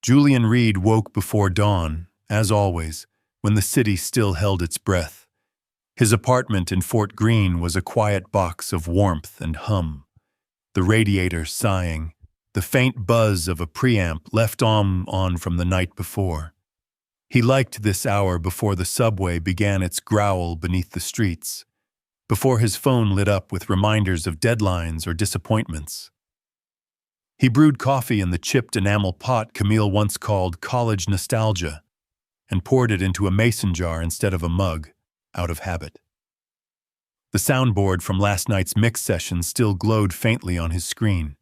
Julian Reed woke before dawn, as always, when the city still held its breath. His apartment in Fort Greene was a quiet box of warmth and hum, the radiator sighing, the faint buzz of a preamp left on from the night before. He liked this hour before the subway began its growl beneath the streets, before his phone lit up with reminders of deadlines or disappointments. He brewed coffee in the chipped enamel pot Camille once called college nostalgia, and poured it into a mason jar instead of a mug, out of habit. The soundboard from last night's mix session still glowed faintly on his screen,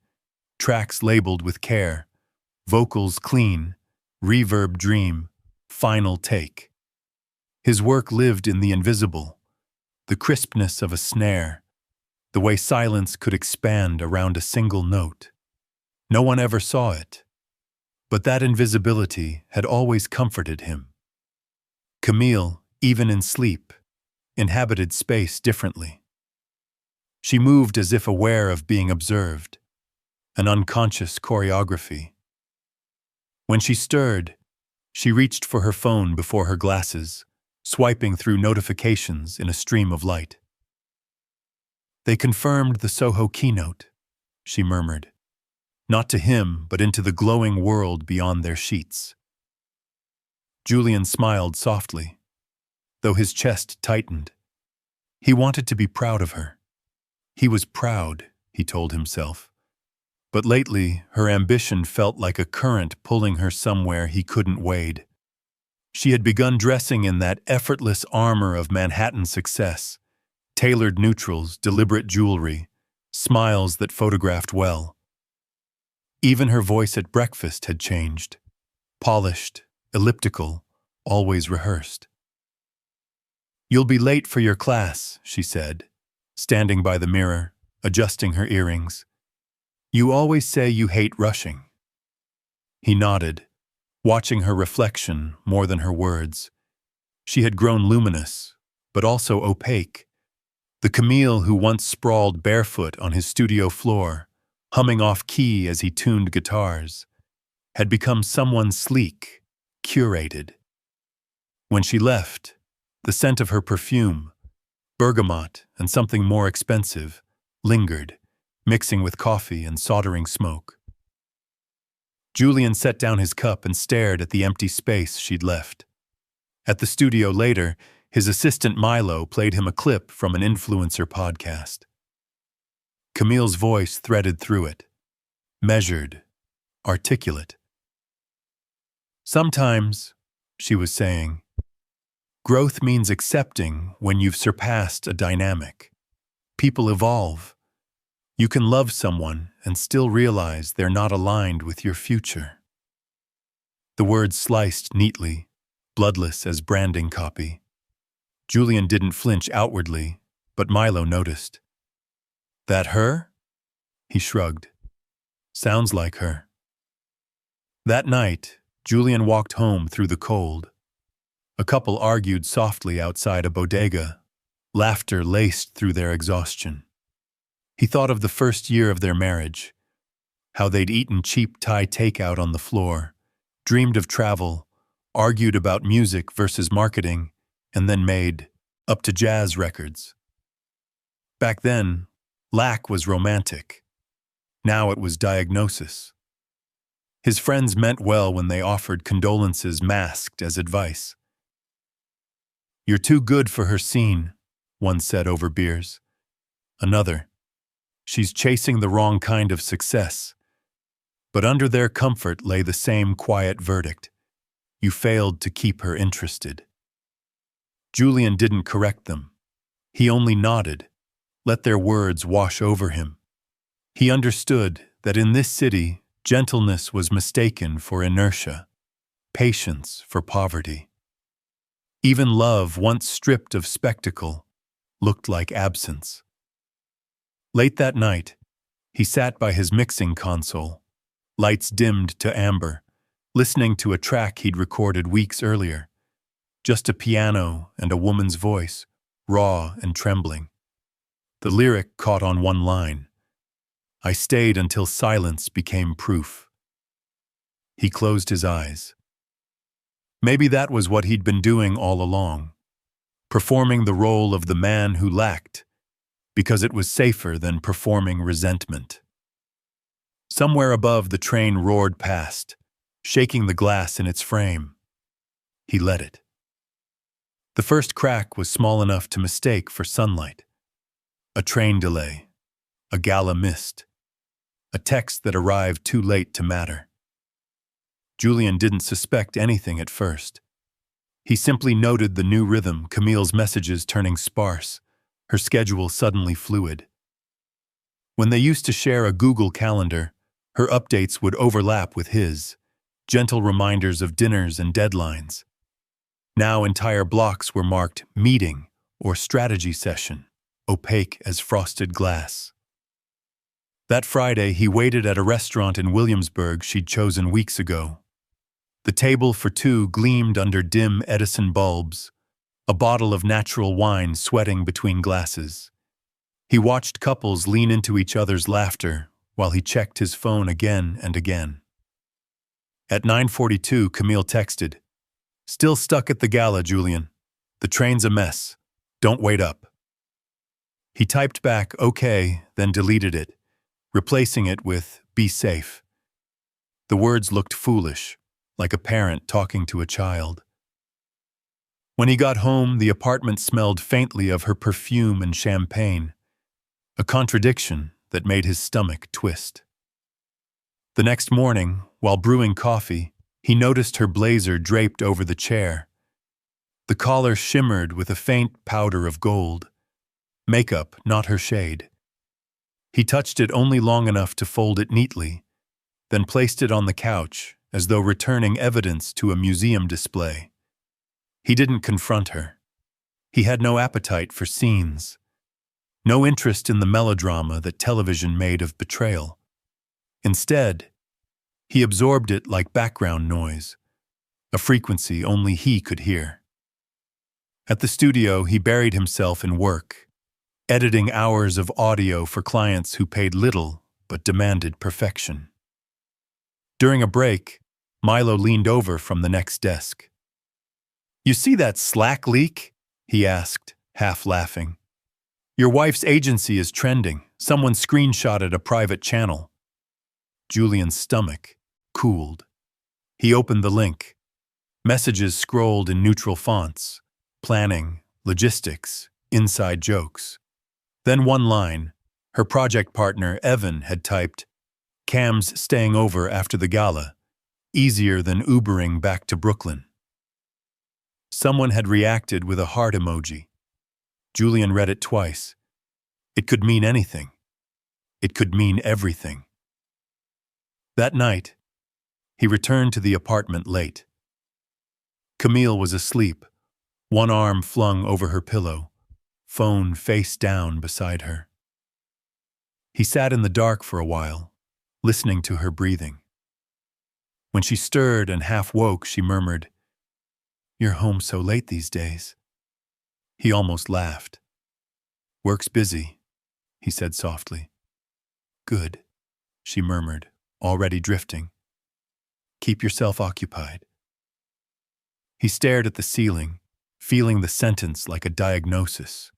tracks labeled with care, vocals clean, reverb dream, final take. His work lived in the invisible, the crispness of a snare, the way silence could expand around a single note. No one ever saw it, but that invisibility had always comforted him. Camille, even in sleep, inhabited space differently. She moved as if aware of being observed, an unconscious choreography. When she stirred, she reached for her phone before her glasses, swiping through notifications in a stream of light. They confirmed the Soho keynote, she murmured, not to him but into the glowing world beyond their sheets. Julian smiled softly, though his chest tightened. He wanted to be proud of her. He was proud, he told himself. But lately, her ambition felt like a current pulling her somewhere he couldn't wade. She had begun dressing in that effortless armor of Manhattan success, tailored neutrals, deliberate jewelry, smiles that photographed well. Even her voice at breakfast had changed, polished, elliptical, always rehearsed. "You'll be late for your class," she said, standing by the mirror, adjusting her earrings. "You always say you hate rushing." He nodded, watching her reflection more than her words. She had grown luminous, but also opaque. The Camille who once sprawled barefoot on his studio floor, humming off key as he tuned guitars, had become someone sleek, curated. When she left, the scent of her perfume, bergamot and something more expensive, lingered, mixing with coffee and soldering smoke. Julian set down his cup and stared at the empty space she'd left. At the studio later, his assistant Milo played him a clip from an influencer podcast. Camille's voice threaded through it, measured, articulate. "Sometimes," she was saying, "growth means accepting when you've surpassed a dynamic. People evolve. You can love someone and still realize they're not aligned with your future." The words sliced neatly, bloodless as branding copy. Julian didn't flinch outwardly, but Milo noticed. "That her?" He shrugged. "Sounds like her." That night, Julian walked home through the cold. A couple argued softly outside a bodega, laughter laced through their exhaustion. He thought of the first year of their marriage, how they'd eaten cheap Thai takeout on the floor, dreamed of travel, argued about music versus marketing, and then made up to jazz records. Back then, lack was romantic. Now it was diagnosis. His friends meant well when they offered condolences masked as advice. "You're too good for her scene," one said over beers. Another, "She's chasing the wrong kind of success." But under their comfort lay the same quiet verdict. You failed to keep her interested. Julian didn't correct them. He only nodded, let their words wash over him. He understood that in this city, gentleness was mistaken for inertia, patience for poverty. Even love, once stripped of spectacle, looked like absence. Late that night, he sat by his mixing console, lights dimmed to amber, listening to a track he'd recorded weeks earlier. Just a piano and a woman's voice, raw and trembling. The lyric caught on one line. "I stayed until silence became proof." He closed his eyes. Maybe that was what he'd been doing all along, performing the role of the man who lacked, because it was safer than performing resentment. Somewhere above, the train roared past, shaking the glass in its frame. He let it. The first crack was small enough to mistake for sunlight. A train delay, a gala missed, a text that arrived too late to matter. Julian didn't suspect anything at first. He simply noted the new rhythm, Camille's messages turning sparse, her schedule suddenly fluid. When they used to share a Google Calendar, her updates would overlap with his, gentle reminders of dinners and deadlines. Now entire blocks were marked meeting or strategy session, opaque as frosted glass. That Friday, he waited at a restaurant in Williamsburg she'd chosen weeks ago. The table for two gleamed under dim Edison bulbs, a bottle of natural wine sweating between glasses. He watched couples lean into each other's laughter while he checked his phone again and again. At 9:42, Camille texted, "Still stuck at the gala, Julian. The train's a mess. Don't wait up." He typed back, "Okay," then deleted it, replacing it with, "Be safe." The words looked foolish, like a parent talking to a child. When he got home, the apartment smelled faintly of her perfume and champagne, a contradiction that made his stomach twist. The next morning, while brewing coffee, he noticed her blazer draped over the chair. The collar shimmered with a faint powder of gold. Makeup, not her shade. He touched it only long enough to fold it neatly, then placed it on the couch, as though returning evidence to a museum display. He didn't confront her. He had no appetite for scenes, no interest in the melodrama that television made of betrayal. Instead, he absorbed it like background noise, a frequency only he could hear. At the studio, he buried himself in work, editing hours of audio for clients who paid little but demanded perfection. During a break, Milo leaned over from the next desk. "You see that Slack leak?" he asked, half laughing. "Your wife's agency is trending. Someone screenshotted a private channel." Julian's stomach cooled. He opened the link. Messages scrolled in neutral fonts. Planning, logistics, inside jokes. Then one line. Her project partner, Evan, had typed, "Cam's staying over after the gala. Easier than Ubering back to Brooklyn." Someone had reacted with a heart emoji. Julian read it twice. It could mean anything. It could mean everything. That night, he returned to the apartment late. Camille was asleep, one arm flung over her pillow, phone face down beside her. He sat in the dark for a while, listening to her breathing. When she stirred and half woke, she murmured, "You're home so late these days." He almost laughed. "Work's busy," he said softly. "Good," she murmured, already drifting. "Keep yourself occupied." He stared at the ceiling, feeling the sentence like a diagnosis.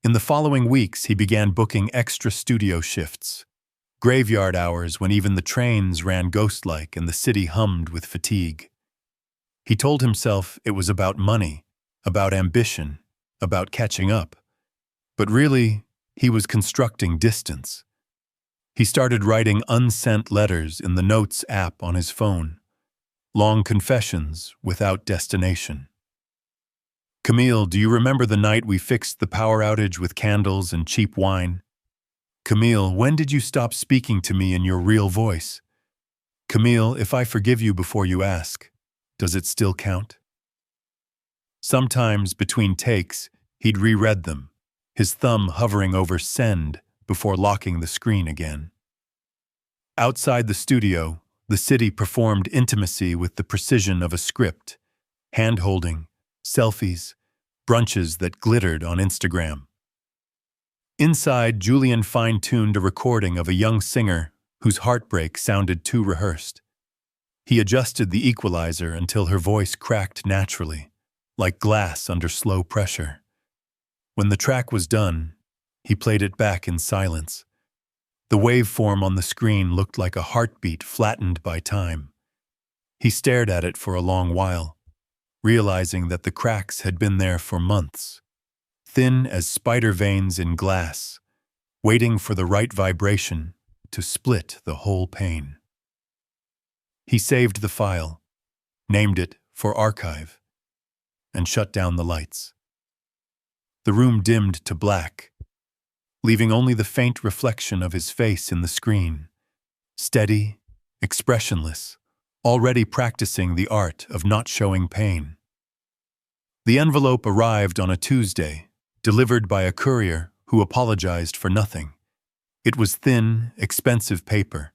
In the following weeks, he began booking extra studio shifts, graveyard hours when even the trains ran ghost-like and the city hummed with fatigue. He told himself it was about money, about ambition, about catching up. But really, he was constructing distance. He started writing unsent letters in the Notes app on his phone, long confessions without destination. "Camille, do you remember the night we fixed the power outage with candles and cheap wine? Camille, when did you stop speaking to me in your real voice? Camille, if I forgive you before you ask, does it still count?" Sometimes, between takes, he'd reread them, his thumb hovering over send before locking the screen again. Outside the studio, the city performed intimacy with the precision of a script, hand-holding, selfies, brunches that glittered on Instagram. Inside, Julian fine-tuned a recording of a young singer whose heartbreak sounded too rehearsed. He adjusted the equalizer until her voice cracked naturally, like glass under slow pressure. When the track was done, he played it back in silence. The waveform on the screen looked like a heartbeat flattened by time. He stared at it for a long while, realizing that the cracks had been there for months, thin as spider veins in glass, waiting for the right vibration to split the whole pane. He saved the file, named it for archive, and shut down the lights. The room dimmed to black, leaving only the faint reflection of his face in the screen, steady, expressionless, already practicing the art of not showing pain. The envelope arrived on a Tuesday, delivered by a courier who apologized for nothing. It was thin, expensive paper,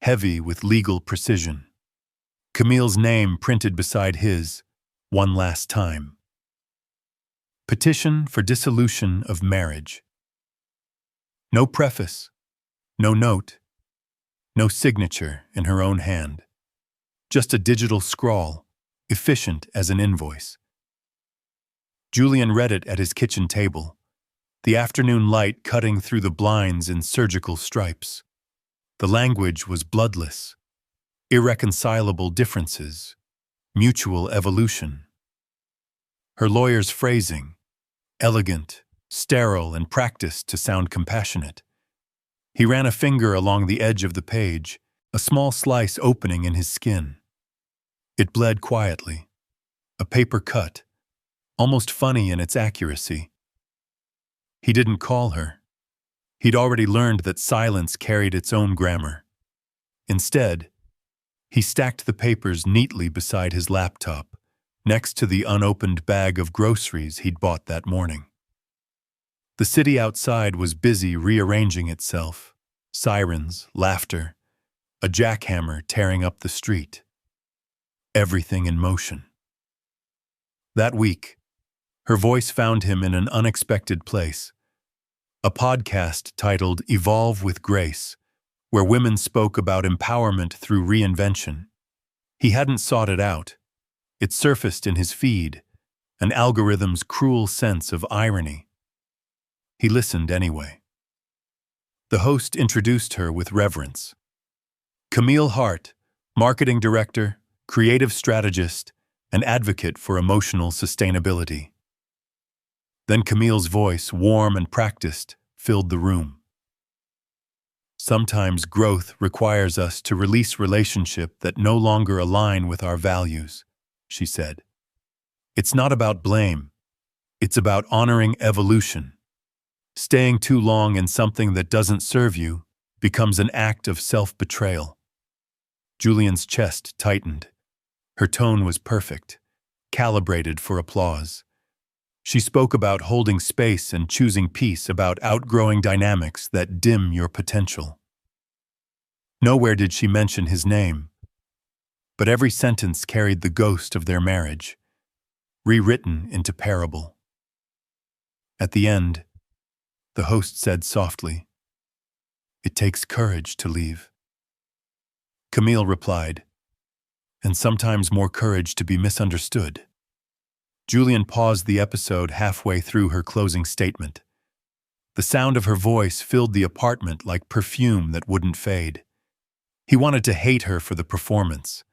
heavy with legal precision. Camille's name printed beside his, one last time. Petition for dissolution of marriage. No preface, no note, no signature in her own hand. Just a digital scrawl, efficient as an invoice. Julian read it at his kitchen table, the afternoon light cutting through the blinds in surgical stripes. The language was bloodless. Irreconcilable differences, mutual evolution. Her lawyer's phrasing, elegant, sterile, and practiced to sound compassionate. He ran a finger along the edge of the page, a small slice opening in his skin. It bled quietly, a paper cut, almost funny in its accuracy. He didn't call her. He'd already learned that silence carried its own grammar. Instead, he stacked the papers neatly beside his laptop, next to the unopened bag of groceries he'd bought that morning. The city outside was busy rearranging itself. Sirens, laughter, a jackhammer tearing up the street. Everything in motion. That week, her voice found him in an unexpected place. A podcast titled Evolve with Grace, where women spoke about empowerment through reinvention. He hadn't sought it out. It surfaced in his feed, an algorithm's cruel sense of irony. He listened anyway. The host introduced her with reverence. Camille Hart, marketing director, creative strategist, and advocate for emotional sustainability. Then Camille's voice, warm and practiced, filled the room. Sometimes growth requires us to release relationships that no longer align with our values, she said. It's not about blame. It's about honoring evolution. Staying too long in something that doesn't serve you becomes an act of self-betrayal. Julian's chest tightened. Her tone was perfect, calibrated for applause. She spoke about holding space and choosing peace, about outgrowing dynamics that dim your potential. Nowhere did she mention his name, but every sentence carried the ghost of their marriage, rewritten into parable. At the end, the host said softly, "It takes courage to leave." Camille replied, "And sometimes more courage to be misunderstood." Julian paused the episode halfway through her closing statement. The sound of her voice filled the apartment like perfume that wouldn't fade. He wanted to hate her for the performance,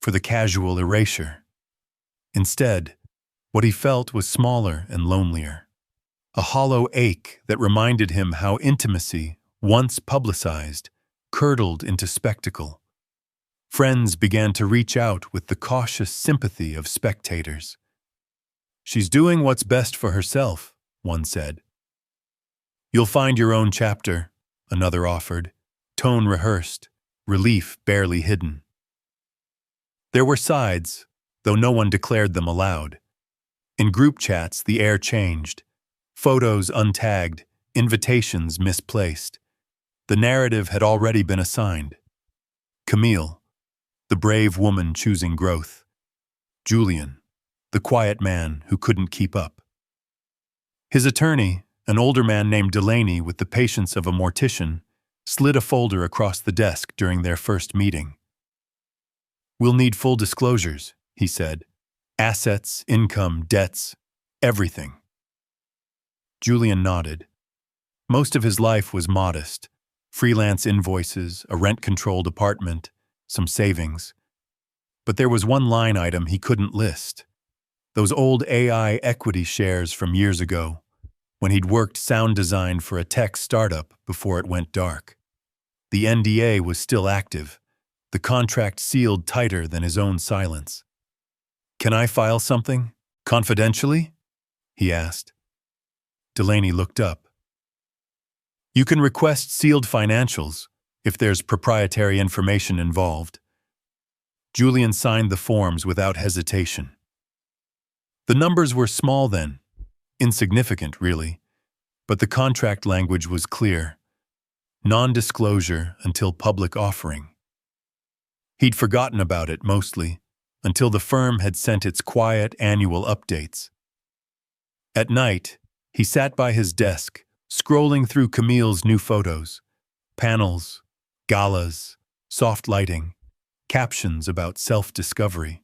for the casual erasure. Instead, what he felt was smaller and lonelier. A hollow ache that reminded him how intimacy, once publicized, curdled into spectacle. Friends began to reach out with the cautious sympathy of spectators. "She's doing what's best for herself," one said. "You'll find your own chapter," another offered, tone rehearsed, relief barely hidden. There were sides, though no one declared them aloud. In group chats, the air changed. Photos untagged, invitations misplaced. The narrative had already been assigned. Camille, the brave woman choosing growth. Julian, the quiet man who couldn't keep up. His attorney, an older man named Delaney with the patience of a mortician, slid a folder across the desk during their first meeting. We'll need full disclosures, he said. Assets, income, debts, everything. Julian nodded. Most of his life was modest. Freelance invoices, a rent-controlled apartment, some savings. But there was one line item he couldn't list. Those old AI equity shares from years ago, when he'd worked sound design for a tech startup before it went dark. The NDA was still active, the contract sealed tighter than his own silence. Can I file something? Confidentially? He asked. Delaney looked up. You can request sealed financials if there's proprietary information involved. Julian signed the forms without hesitation. The numbers were small then, insignificant really, but the contract language was clear. Non-disclosure until public offering. He'd forgotten about it mostly, until the firm had sent its quiet annual updates. At night, he sat by his desk, scrolling through Camille's new photos, panels, galas, soft lighting, captions about self-discovery.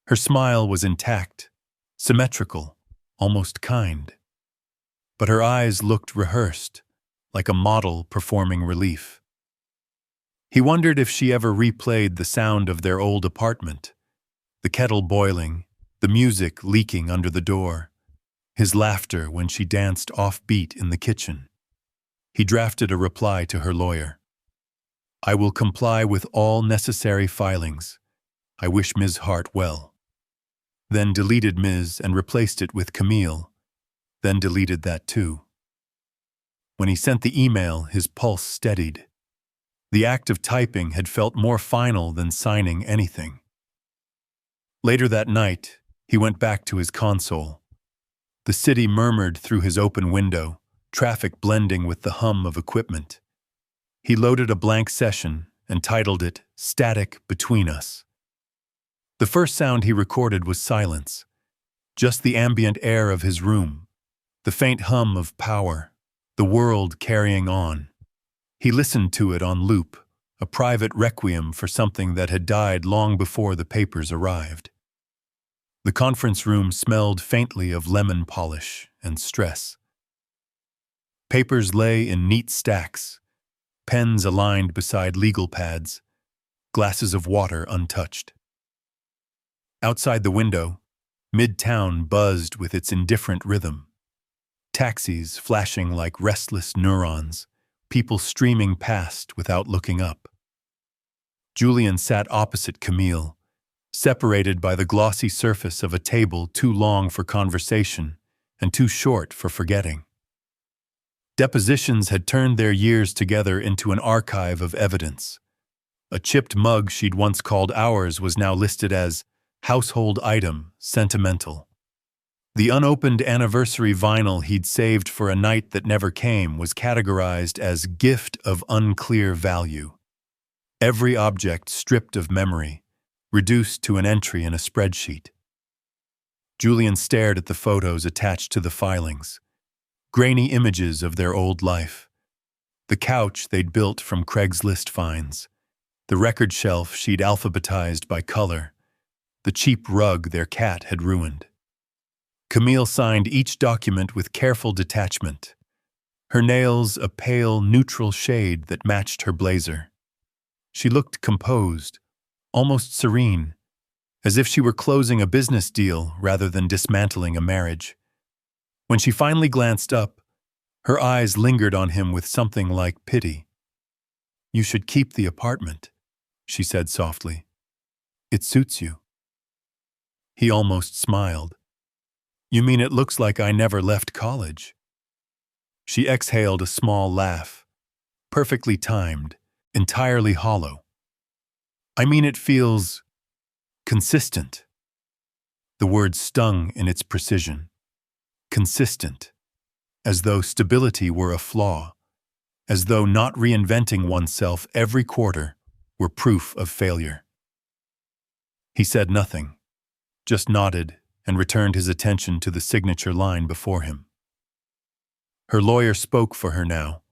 Her smile was intact, symmetrical, almost kind. But her eyes looked rehearsed, like a model performing relief. He wondered if she ever replayed the sound of their old apartment, the kettle boiling, the music leaking under the door, his laughter when she danced offbeat in the kitchen. He drafted a reply to her lawyer. I will comply with all necessary filings. I wish Ms. Hart well. Then deleted Ms. and replaced it with Camille, then deleted that too. When he sent the email, his pulse steadied. The act of typing had felt more final than signing anything. Later that night, he went back to his console. The city murmured through his open window, traffic blending with the hum of equipment. He loaded a blank session and titled it Static Between Us. The first sound he recorded was silence, just the ambient air of his room, the faint hum of power, the world carrying on. He listened to it on loop, a private requiem for something that had died long before the papers arrived. The conference room smelled faintly of lemon polish and stress. Papers lay in neat stacks, pens aligned beside legal pads, glasses of water untouched. Outside the window, Midtown buzzed with its indifferent rhythm. Taxis flashing like restless neurons, people streaming past without looking up. Julian sat opposite Camille, separated by the glossy surface of a table too long for conversation and too short for forgetting. Depositions had turned their years together into an archive of evidence. A chipped mug she'd once called ours was now listed as household item, sentimental. The unopened anniversary vinyl he'd saved for a night that never came was categorized as gift of unclear value. Every object stripped of memory, reduced to an entry in a spreadsheet. Julian stared at the photos attached to the filings, grainy images of their old life. The couch they'd built from Craigslist finds, the record shelf she'd alphabetized by color, the cheap rug their cat had ruined. Camille signed each document with careful detachment, her nails a pale, neutral shade that matched her blazer. She looked composed, almost serene, as if she were closing a business deal rather than dismantling a marriage. When she finally glanced up, her eyes lingered on him with something like pity. You should keep the apartment, she said softly. It suits you. He almost smiled. You mean it looks like I never left college? She exhaled a small laugh, perfectly timed, entirely hollow. I mean it feels consistent. The word stung in its precision. Consistent. As though stability were a flaw. As though not reinventing oneself every quarter were proof of failure. He said nothing, just nodded and returned his attention to the signature line before him. Her lawyer spoke for her now,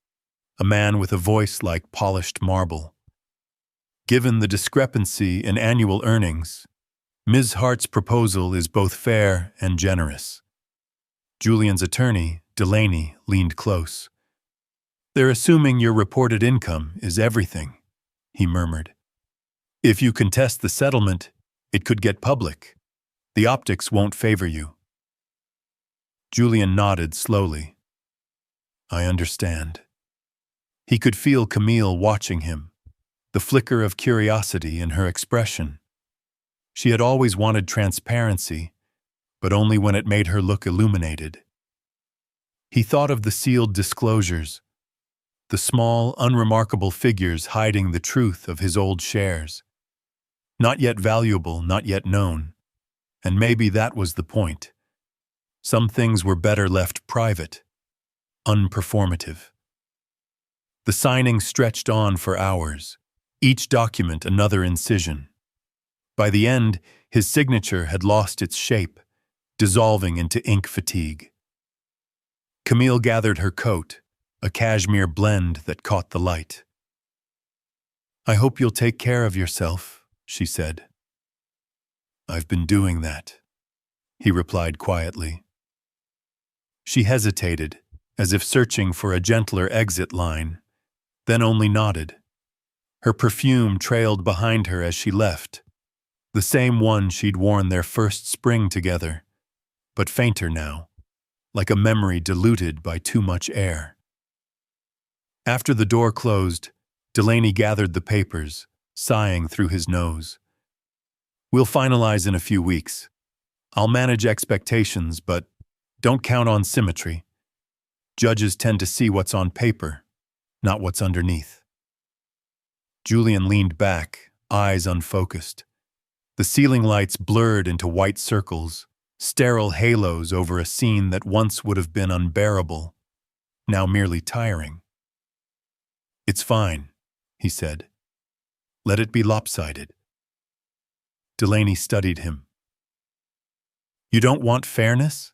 a man with a voice like polished marble. Given the discrepancy in annual earnings, Ms. Hart's proposal is both fair and generous. Julian's attorney, Delaney, leaned close. They're assuming your reported income is everything, he murmured. If you contest the settlement, it could get public. The optics won't favor you. Julian nodded slowly. I understand. He could feel Camille watching him, the flicker of curiosity in her expression. She had always wanted transparency, but only when it made her look illuminated. He thought of the sealed disclosures, the small, unremarkable figures hiding the truth of his old shares. Not yet valuable, not yet known. And maybe that was the point. Some things were better left private, unperformative. The signing stretched on for hours, each document another incision. By the end, his signature had lost its shape, dissolving into ink fatigue. Camille gathered her coat, a cashmere blend that caught the light. I hope you'll take care of yourself, she said. I've been doing that, he replied quietly. She hesitated, as if searching for a gentler exit line, then only nodded. Her perfume trailed behind her as she left, the same one she'd worn their first spring together, but fainter now, like a memory diluted by too much air. After the door closed, Delaney gathered the papers, sighing through his nose. We'll finalize in a few weeks. I'll manage expectations, but don't count on symmetry. Judges tend to see what's on paper, not what's underneath. Julian leaned back, eyes unfocused. The ceiling lights blurred into white circles, sterile halos over a scene that once would have been unbearable, now merely tiring. It's fine, he said. Let it be lopsided. Delaney studied him. You don't want fairness?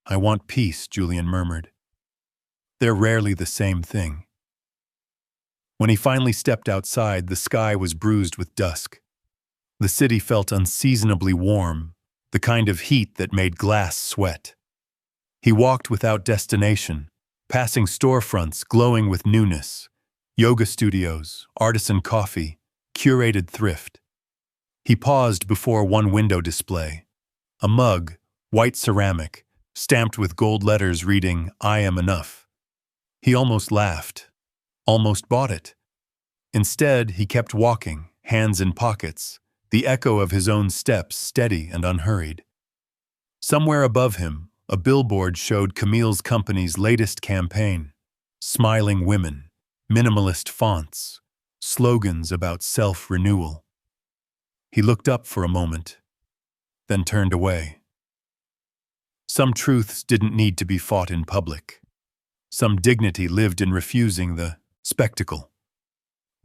I want peace, Julian murmured. They're rarely the same thing. When he finally stepped outside, the sky was bruised with dusk. The city felt unseasonably warm, the kind of heat that made glass sweat. He walked without destination, passing storefronts glowing with newness, yoga studios, artisan coffee, curated thrift. He paused before one window display, a mug, white ceramic, stamped with gold letters reading, I am enough. He almost laughed, almost bought it. Instead, he kept walking, hands in pockets, the echo of his own steps steady and unhurried. Somewhere above him, a billboard showed Camille's company's latest campaign. Smiling women, minimalist fonts, slogans about self-renewal. He looked up for a moment, then turned away. Some truths didn't need to be fought in public. Some dignity lived in refusing the spectacle.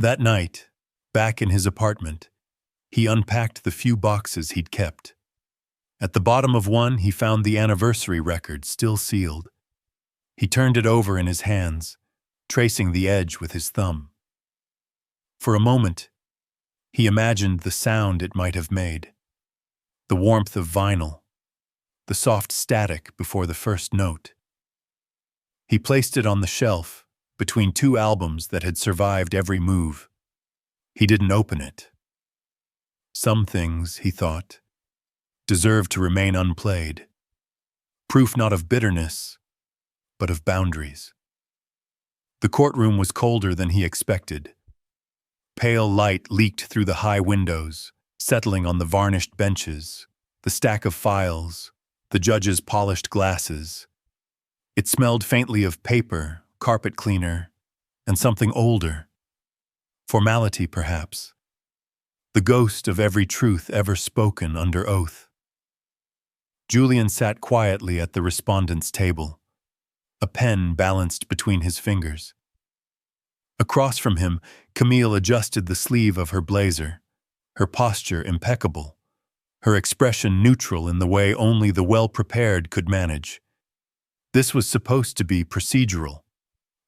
That night, back in his apartment, he unpacked the few boxes he'd kept. At the bottom of one, he found the anniversary record still sealed. He turned it over in his hands, tracing the edge with his thumb. For a moment, he imagined the sound it might have made, the warmth of vinyl, the soft static before the first note. He placed it on the shelf, between two albums that had survived every move. He didn't open it. Some things, he thought, deserved to remain unplayed. Proof not of bitterness, but of boundaries. The courtroom was colder than he expected. Pale light leaked through the high windows, settling on the varnished benches, the stack of files, the judge's polished glasses. It smelled faintly of paper, carpet cleaner, and something older. Formality, perhaps. The ghost of every truth ever spoken under oath. Julian sat quietly at the respondent's table, a pen balanced between his fingers. Across from him, Camille adjusted the sleeve of her blazer, her posture impeccable, her expression neutral in the way only the well-prepared could manage. This was supposed to be procedural,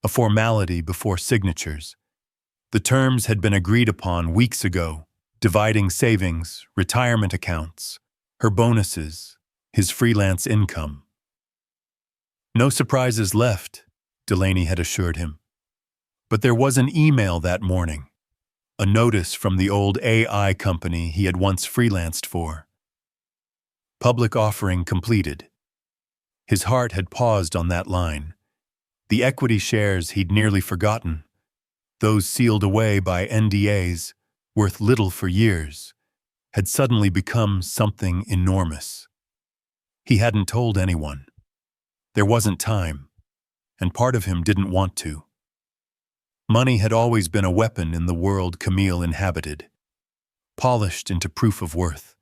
a formality before signatures. The terms had been agreed upon weeks ago, dividing savings, retirement accounts, her bonuses, his freelance income. No surprises left, Delaney had assured him. But there was an email that morning, a notice from the old AI company he had once freelanced for. Public offering completed. His heart had paused on that line. The equity shares he'd nearly forgotten, those sealed away by NDAs, worth little for years, had suddenly become something enormous. He hadn't told anyone. There wasn't time, and part of him didn't want to. Money had always been a weapon in the world Camille inhabited, polished into proof of worth.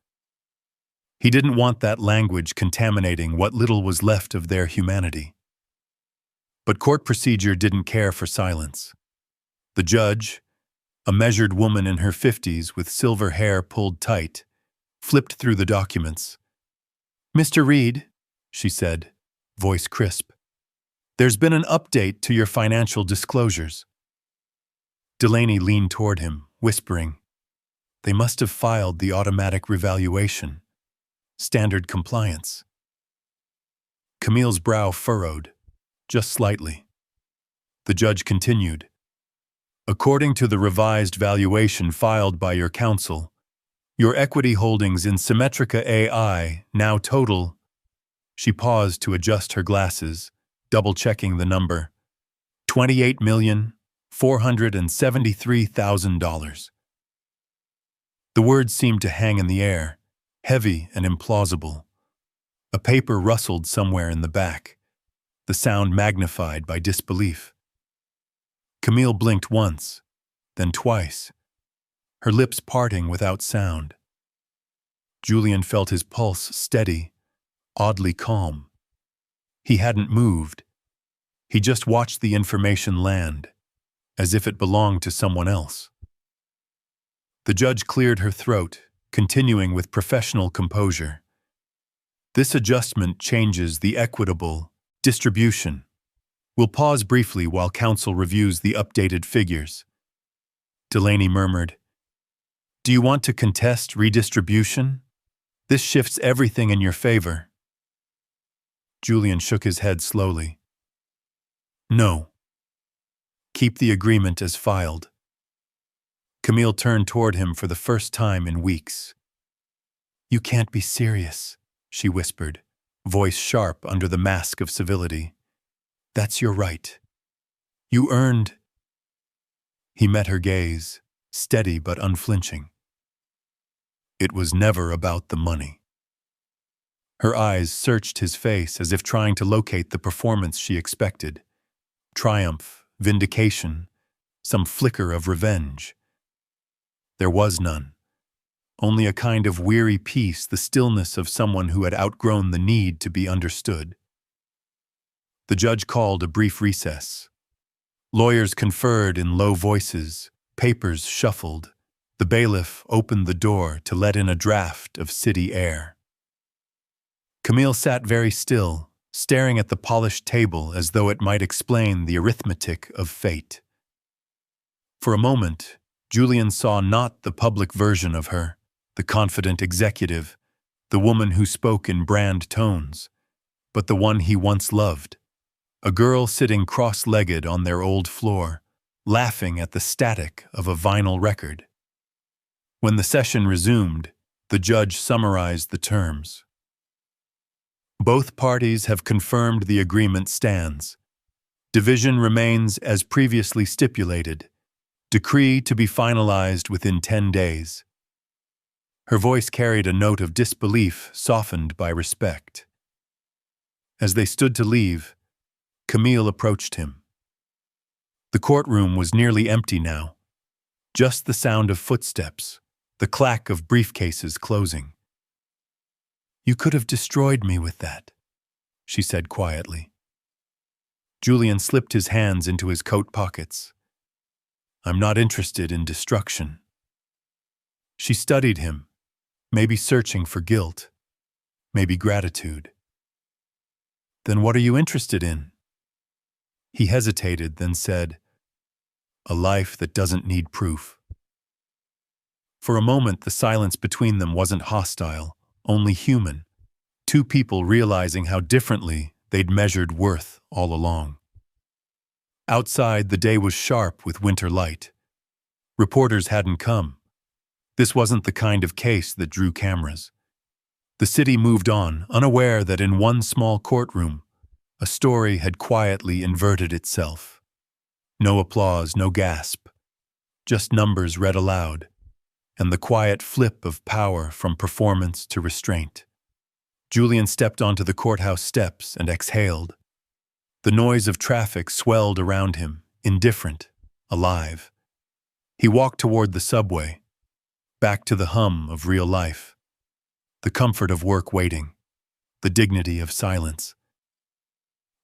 He didn't want that language contaminating what little was left of their humanity. But court procedure didn't care for silence. The judge, a measured woman in her 50s with silver hair pulled tight, flipped through the documents. "Mr. Reed," she said, voice crisp, "there's been an update to your financial disclosures." Delaney leaned toward him, whispering, "They must have filed the automatic revaluation. Standard compliance." Camille's brow furrowed, just slightly. The judge continued, "According to the revised valuation filed by your counsel, your equity holdings in Symmetrica AI now total—" She paused to adjust her glasses, double-checking the number, $28,473,000. The words seemed to hang in the air, heavy and implausible. A paper rustled somewhere in the back, the sound magnified by disbelief. Camille blinked once, then twice, her lips parting without sound. Julian felt his pulse steady, oddly calm. He hadn't moved. He just watched the information land, as if it belonged to someone else. The judge cleared her throat, continuing with professional composure. "This adjustment changes the equitable distribution. We'll pause briefly while counsel reviews the updated figures." Delaney murmured, "Do you want to contest redistribution? This shifts everything in your favor." Julian shook his head slowly. "No. Keep the agreement as filed." Camille turned toward him for the first time in weeks. "You can't be serious," she whispered, voice sharp under the mask of civility. "That's your right. You earned—" He met her gaze, steady but unflinching. It was never about the money. Her eyes searched his face as if trying to locate the performance she expected. Triumph, vindication, some flicker of revenge. There was none. Only a kind of weary peace, the stillness of someone who had outgrown the need to be understood. The judge called a brief recess. Lawyers conferred in low voices, papers shuffled. The bailiff opened the door to let in a draft of city air. Camille sat very still, staring at the polished table as though it might explain the arithmetic of fate. For a moment, Julian saw not the public version of her, the confident executive, the woman who spoke in brand tones, but the one he once loved, a girl sitting cross-legged on their old floor, laughing at the static of a vinyl record. When the session resumed, the judge summarized the terms. Both parties have confirmed the agreement stands. Division remains as previously stipulated. Decree to be finalized within 10 days. Her voice carried a note of disbelief softened by respect. As they stood to leave, Camille approached him. The courtroom was nearly empty now. Just the sound of footsteps, the clack of briefcases closing. "You could have destroyed me with that," she said quietly. Julian slipped his hands into his coat pockets. "I'm not interested in destruction." She studied him, maybe searching for guilt, maybe gratitude. "Then what are you interested in?" He hesitated, then said, a life that doesn't need proof. For a moment, the silence between them wasn't hostile, only human. Two people realizing how differently they'd measured worth all along. Outside, the day was sharp with winter light. Reporters hadn't come. This wasn't the kind of case that drew cameras. The city moved on, unaware that in one small courtroom, a story had quietly inverted itself. No applause, no gasp. Just numbers read aloud, and the quiet flip of power from performance to restraint. Julian stepped onto the courthouse steps and exhaled. The noise of traffic swelled around him, indifferent, alive. He walked toward the subway, back to the hum of real life, the comfort of work waiting, the dignity of silence.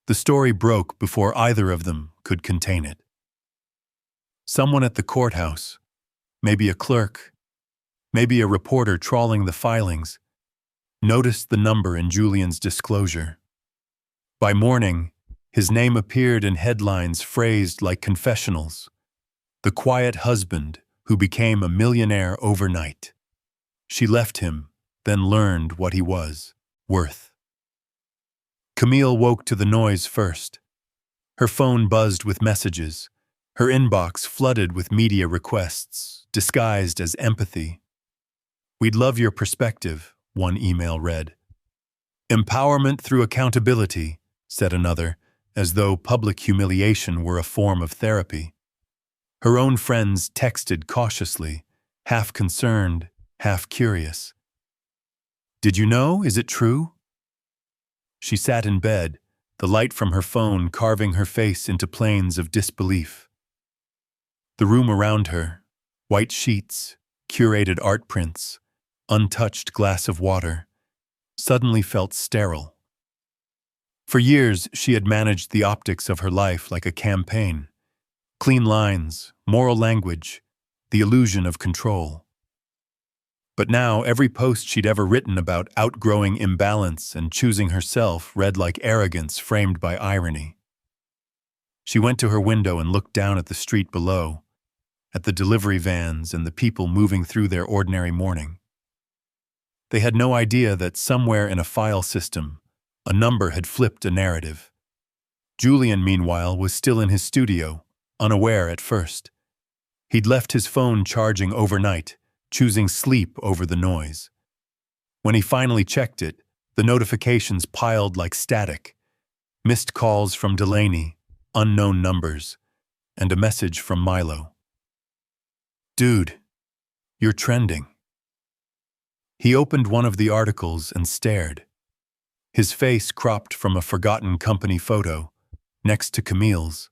The story broke before either of them could contain it. Someone at the courthouse, maybe a clerk, maybe a reporter trawling the filings, noticed the number in Julian's disclosure. By morning, his name appeared in headlines phrased like confessionals. The quiet husband who became a millionaire overnight. She left him, then learned what he was worth. Camille woke to the noise first. Her phone buzzed with messages, her inbox flooded with media requests, disguised as empathy. "We'd love your perspective," one email read. "Empowerment through accountability," said another, as though public humiliation were a form of therapy. Her own friends texted cautiously, half concerned, half curious. "Did you know? Is it true?" She sat in bed, the light from her phone carving her face into planes of disbelief. The room around her, white sheets, curated art prints, untouched glass of water, suddenly felt sterile. For years, she had managed the optics of her life like a campaign. Clean lines, moral language, the illusion of control. But now, every post she'd ever written about outgrowing imbalance and choosing herself read like arrogance framed by irony. She went to her window and looked down at the street below, at the delivery vans and the people moving through their ordinary morning. They had no idea that somewhere in a file system, a number had flipped a narrative. Julian, meanwhile, was still in his studio, unaware at first. He'd left his phone charging overnight, choosing sleep over the noise. When he finally checked it, the notifications piled like static. Missed calls from Delaney, unknown numbers, and a message from Milo. "Dude, you're trending." He opened one of the articles and stared. His face cropped from a forgotten company photo, next to Camille's,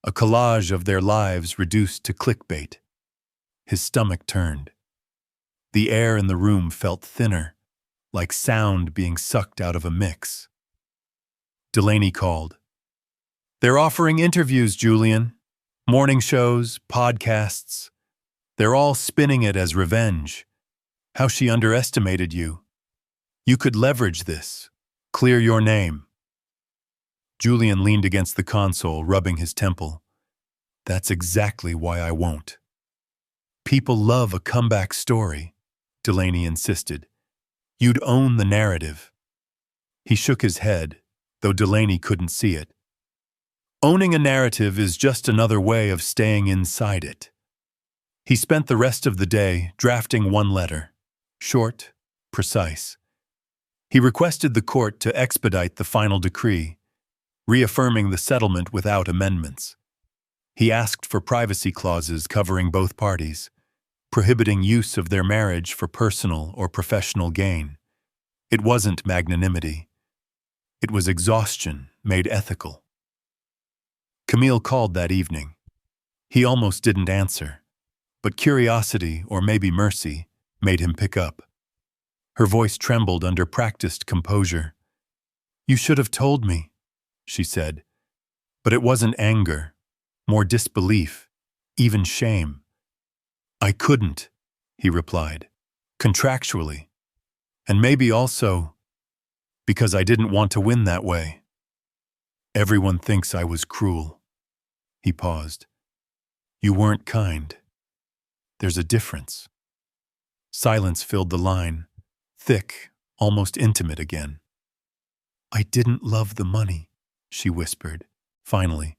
a collage of their lives reduced to clickbait. His stomach turned. The air in the room felt thinner, like sound being sucked out of a mix. Delaney called. "They're offering interviews, Julian. Morning shows, podcasts. They're all spinning it as revenge. How she underestimated you. You could leverage this. Clear your name." Julian leaned against the console, rubbing his temple. "That's exactly why I won't." "People love a comeback story," Delaney insisted. "You'd own the narrative." He shook his head, though Delaney couldn't see it. "Owning a narrative is just another way of staying inside it." He spent the rest of the day drafting one letter, short, precise. He requested the court to expedite the final decree, reaffirming the settlement without amendments. He asked for privacy clauses covering both parties, prohibiting use of their marriage for personal or professional gain. It wasn't magnanimity. It was exhaustion made ethical. Camille called that evening. He almost didn't answer, but curiosity, or maybe mercy, made him pick up. Her voice trembled under practiced composure. "You should have told me," she said. But it wasn't anger, more disbelief, even shame. "I couldn't," he replied, "contractually. And maybe also because I didn't want to win that way. Everyone thinks I was cruel." He paused. You weren't kind. There's a difference. Silence filled the line, thick, almost intimate again. I didn't love the money, she whispered, finally.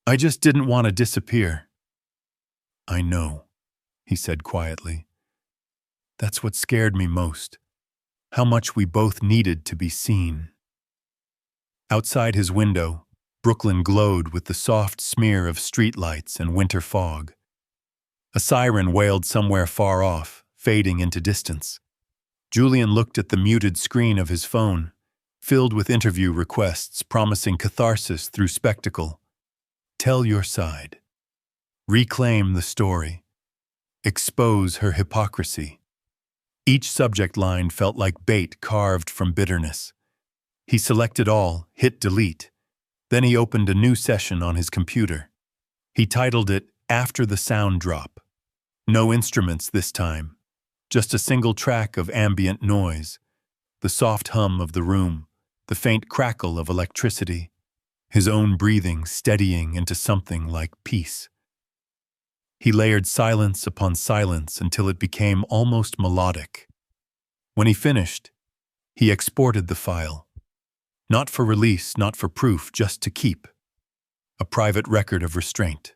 I just didn't want to disappear. I know, he said quietly. That's what scared me most. How much we both needed to be seen. Outside his window, Brooklyn glowed with the soft smear of streetlights and winter fog. A siren wailed somewhere far off, fading into distance. Julian looked at the muted screen of his phone, filled with interview requests promising catharsis through spectacle. Tell your side. Reclaim the story. Expose her hypocrisy. Each subject line felt like bait carved from bitterness. He selected all, hit delete. Then he opened a new session on his computer. He titled it After the Sound Drop. No instruments this time, just a single track of ambient noise, the soft hum of the room, the faint crackle of electricity, his own breathing steadying into something like peace. He layered silence upon silence until it became almost melodic. When he finished, he exported the file. Not for release, not for proof, just to keep. A private record of restraint.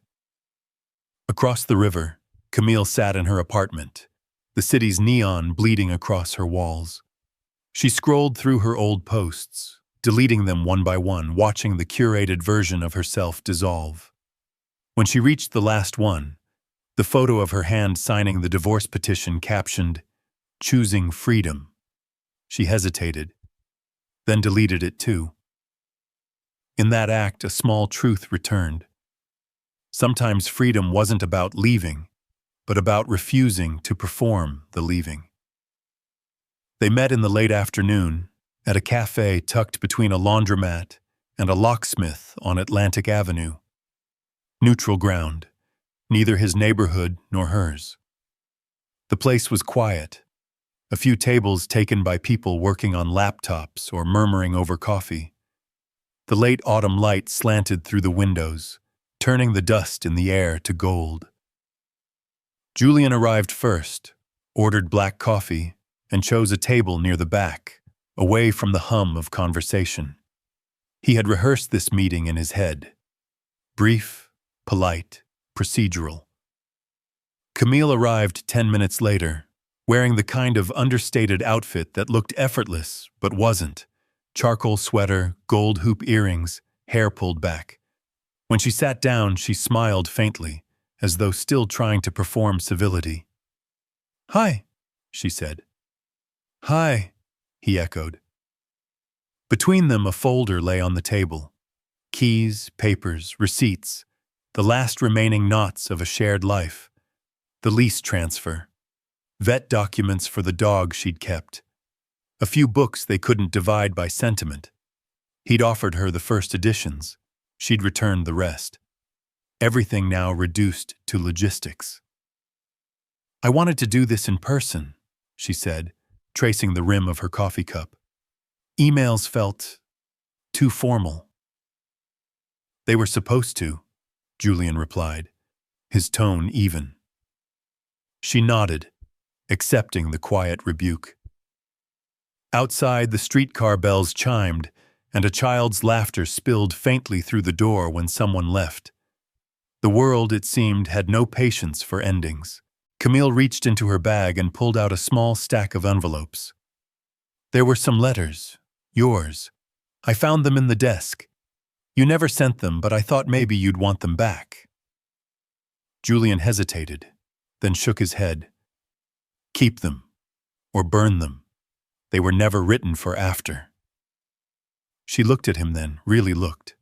Across the river, Camille sat in her apartment, the city's neon bleeding across her walls. She scrolled through her old posts, deleting them one by one, watching the curated version of herself dissolve. When she reached the last one, the photo of her hand signing the divorce petition captioned, "Choosing Freedom." She hesitated, then deleted it too. In that act, a small truth returned. Sometimes freedom wasn't about leaving, but about refusing to perform the leaving. They met in the late afternoon at a cafe tucked between a laundromat and a locksmith on Atlantic Avenue. Neutral ground, neither his neighborhood nor hers. The place was quiet, a few tables taken by people working on laptops or murmuring over coffee. The late autumn light slanted through the windows, turning the dust in the air to gold. Julian arrived first, ordered black coffee, and chose a table near the back, away from the hum of conversation. He had rehearsed this meeting in his head. Brief, polite, procedural. Camille arrived 10 minutes later, wearing the kind of understated outfit that looked effortless but wasn't. Charcoal sweater, gold hoop earrings, hair pulled back. When she sat down, she smiled faintly, as though still trying to perform civility. "Hi," she said. "Hi," he echoed. Between them, a folder lay on the table. Keys, papers, receipts, the last remaining knots of a shared life. The lease transfer. Vet documents for the dog she'd kept. A few books they couldn't divide by sentiment. He'd offered her the first editions. She'd returned the rest. Everything now reduced to logistics. "I wanted to do this in person," she said, tracing the rim of her coffee cup. "Emails felt too formal." "They were supposed to," Julian replied, his tone even. She nodded, accepting the quiet rebuke. Outside, the streetcar bells chimed, and a child's laughter spilled faintly through the door when someone left. The world, it seemed, had no patience for endings. Camille reached into her bag and pulled out a small stack of envelopes. "There were some letters. Yours. I found them in the desk. You never sent them, but I thought maybe you'd want them back." Julian hesitated, then shook his head. "Keep them. Or burn them. They were never written for after." She looked at him then, really looked.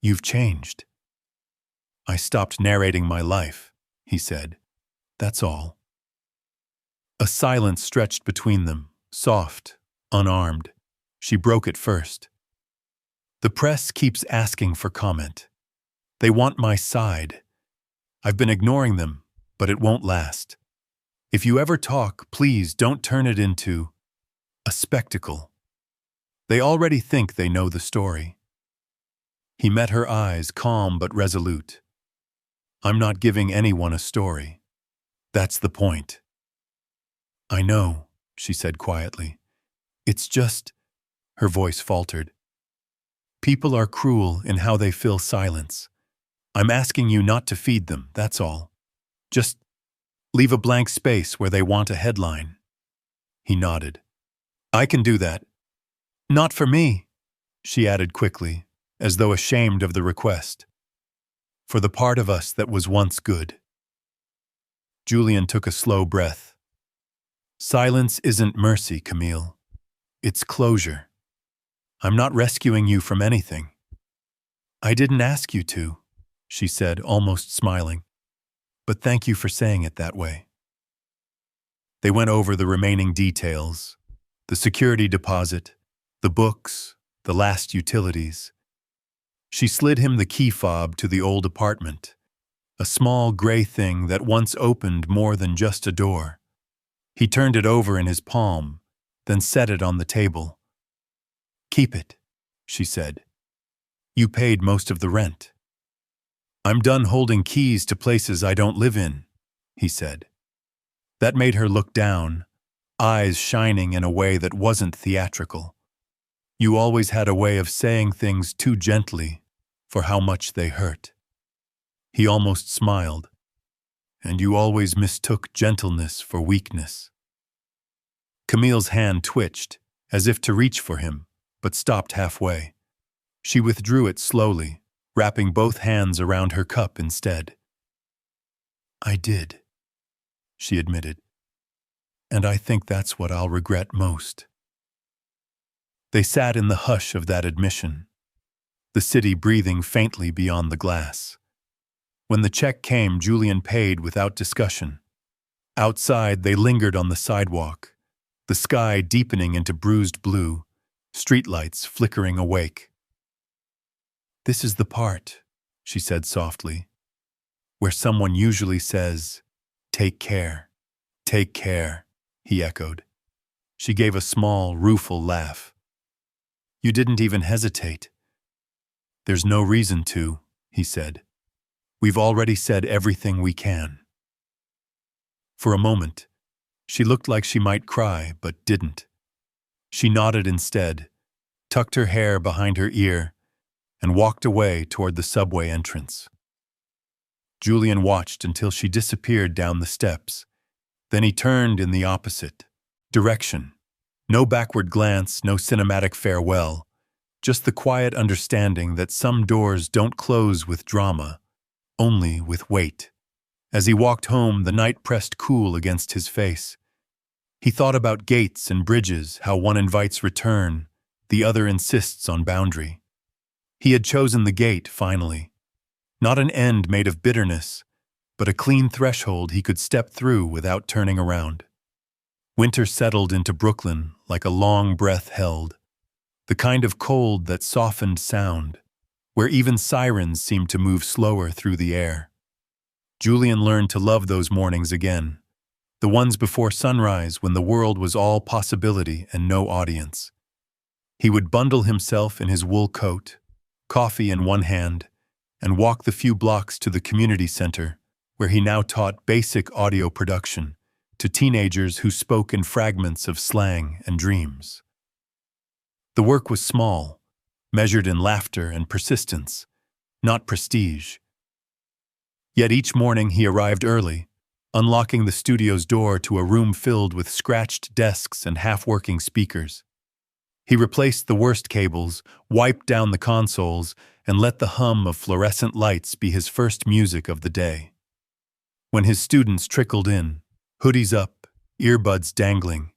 "You've changed." "I stopped narrating my life," he said. "That's all." A silence stretched between them, soft, unarmed. She broke it first. "The press keeps asking for comment. They want my side. I've been ignoring them, but it won't last. If you ever talk, please don't turn it into a spectacle. They already think they know the story." He met her eyes, calm but resolute. I'm not giving anyone a story. That's the point. I know, she said quietly. It's just, her voice faltered. People are cruel in how they fill silence. I'm asking you not to feed them, that's all. Just leave a blank space where they want a headline. He nodded. I can do that. Not for me, she added quickly, as though ashamed of the request. For the part of us that was once good. Julian took a slow breath. Silence isn't mercy, Camille. It's closure. I'm not rescuing you from anything. I didn't ask you to, she said, almost smiling. But thank you for saying it that way. They went over the remaining details, the security deposit, the books, the last utilities. She slid him the key fob to the old apartment, a small gray thing that once opened more than just a door. He turned it over in his palm, then set it on the table. Keep it, she said. You paid most of the rent. I'm done holding keys to places I don't live in, he said. That made her look down, eyes shining in a way that wasn't theatrical. You always had a way of saying things too gently for how much they hurt. He almost smiled. And you always mistook gentleness for weakness. Camille's hand twitched, as if to reach for him, but stopped halfway. She withdrew it slowly, wrapping both hands around her cup instead. I did, she admitted. And I think that's what I'll regret most. They sat in the hush of that admission, the city breathing faintly beyond the glass. When the check came, Julian paid without discussion. Outside, they lingered on the sidewalk, the sky deepening into bruised blue, streetlights flickering awake. This is the part, she said softly, where someone usually says, take care, he echoed. She gave a small, rueful laugh. You didn't even hesitate. There's no reason to, he said. We've already said everything we can. For a moment, she looked like she might cry, but didn't. She nodded instead, tucked her hair behind her ear, and walked away toward the subway entrance. Julian watched until she disappeared down the steps. Then he turned in the opposite direction. No backward glance, no cinematic farewell, just the quiet understanding that some doors don't close with drama, only with weight. As he walked home, the night pressed cool against his face. He thought about gates and bridges, how one invites return, the other insists on boundary. He had chosen the gate, finally. Not an end made of bitterness, but a clean threshold he could step through without turning around. Winter settled into Brooklyn like a long breath held, the kind of cold that softened sound, where even sirens seemed to move slower through the air. Julian learned to love those mornings again, the ones before sunrise when the world was all possibility and no audience. He would bundle himself in his wool coat, coffee in one hand, and walk the few blocks to the community center, where he now taught basic audio production to teenagers who spoke in fragments of slang and dreams. The work was small, measured in laughter and persistence, not prestige. Yet each morning he arrived early, unlocking the studio's door to a room filled with scratched desks and half-working speakers. He replaced the worst cables, wiped down the consoles, and let the hum of fluorescent lights be his first music of the day. When his students trickled in, hoodies up, earbuds dangling,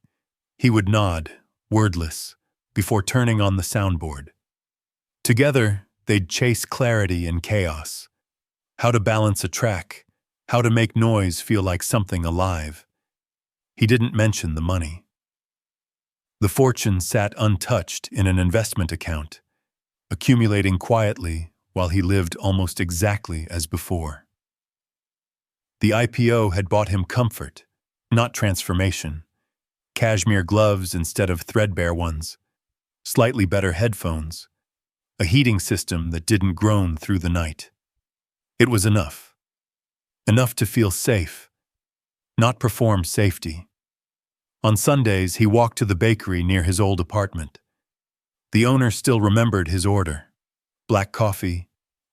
he would nod, wordless, before turning on the soundboard. Together, they'd chase clarity in chaos. How to balance a track, how to make noise feel like something alive. He didn't mention the money. The fortune sat untouched in an investment account, accumulating quietly while he lived almost exactly as before. The IPO had bought him comfort, not transformation. Cashmere gloves instead of threadbare ones, slightly better headphones, a heating system that didn't groan through the night. It was enough. enough to feel safe, not perform safety. On Sundays, he walked to the bakery near his old apartment. The owner still remembered his order: black coffee,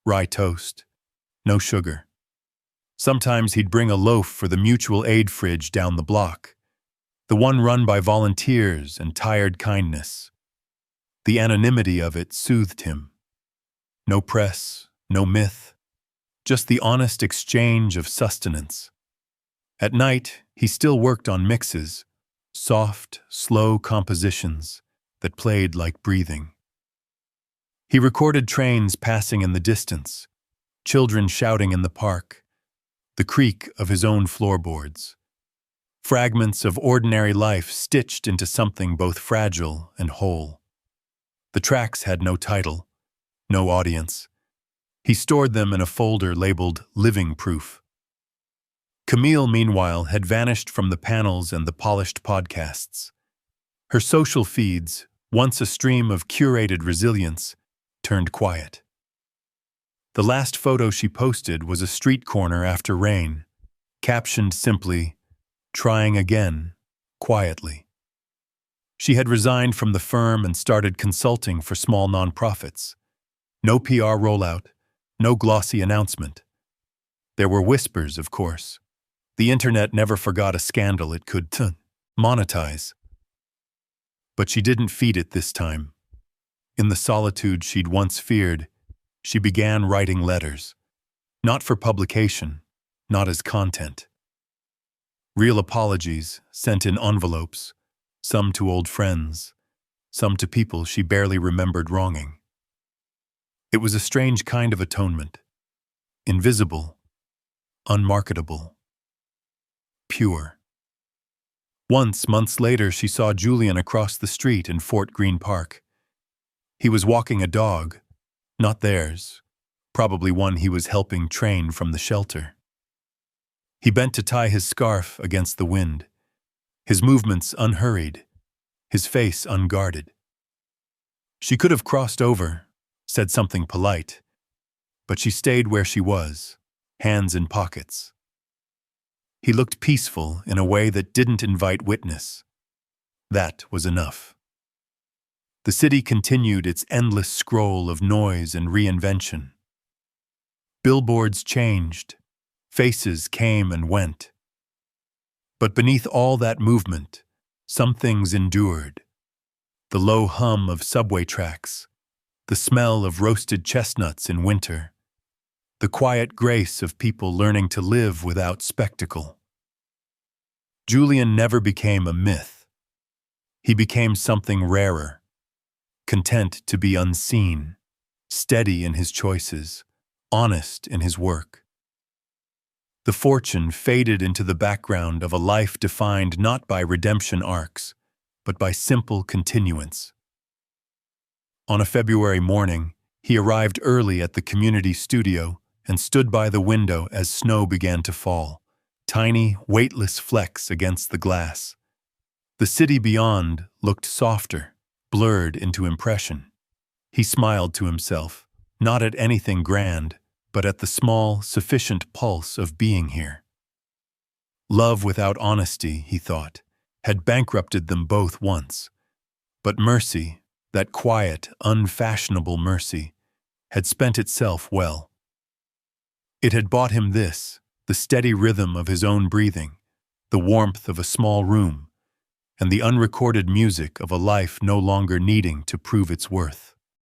rye toast, no sugar. Sometimes he'd bring a loaf for the mutual aid fridge down the block, the one run by volunteers and tired kindness. The anonymity of it soothed him. No press, no myth, just the honest exchange of sustenance. At night, he still worked on mixes, soft, slow compositions that played like breathing. He recorded trains passing in the distance, children shouting in the park, the creak of his own floorboards. Fragments of ordinary life stitched into something both fragile and whole. The tracks had no title, no audience. He stored them in a folder labeled Living Proof. Camille, meanwhile, had vanished from the panels and the polished podcasts. Her social feeds, once a stream of curated resilience, turned quiet. The last photo she posted was a street corner after rain, captioned simply, "Trying again, quietly." She had resigned from the firm and started consulting for small nonprofits. No PR rollout, no glossy announcement. There were whispers, of course. The internet never forgot a scandal it could monetize. But she didn't feed it this time. In the solitude she'd once feared, she began writing letters. Not for publication, not as content. Real apologies, sent in envelopes, some to old friends, some to people she barely remembered wronging. It was a strange kind of atonement. Invisible, unmarketable, pure. Once, months later, she saw Julian across the street in Fort Greene Park. He was walking a dog, not theirs, probably one he was helping train from the shelter. He bent to tie his scarf against the wind, his movements unhurried, his face unguarded. She could have crossed over, said something polite, but she stayed where she was, hands in pockets. He looked peaceful in a way that didn't invite witness. That was enough. The city continued its endless scroll of noise and reinvention. Billboards changed, faces came and went. But beneath all that movement, some things endured. The low hum of subway tracks, the smell of roasted chestnuts in winter, the quiet grace of people learning to live without spectacle. Julian never became a myth. He became something rarer, content to be unseen, steady in his choices, honest in his work. The fortune faded into the background of a life defined not by redemption arcs, but by simple continuance. On a February morning, he arrived early at the community studio and stood by the window as snow began to fall, tiny, weightless flecks against the glass. The city beyond looked softer, blurred into impression. He smiled to himself, not at anything grand, but at the small, sufficient pulse of being here. Love without honesty, he thought, had bankrupted them both once. But mercy, that quiet, unfashionable mercy, had spent itself well. It had bought him this, the steady rhythm of his own breathing, the warmth of a small room, and the unrecorded music of a life no longer needing to prove its worth.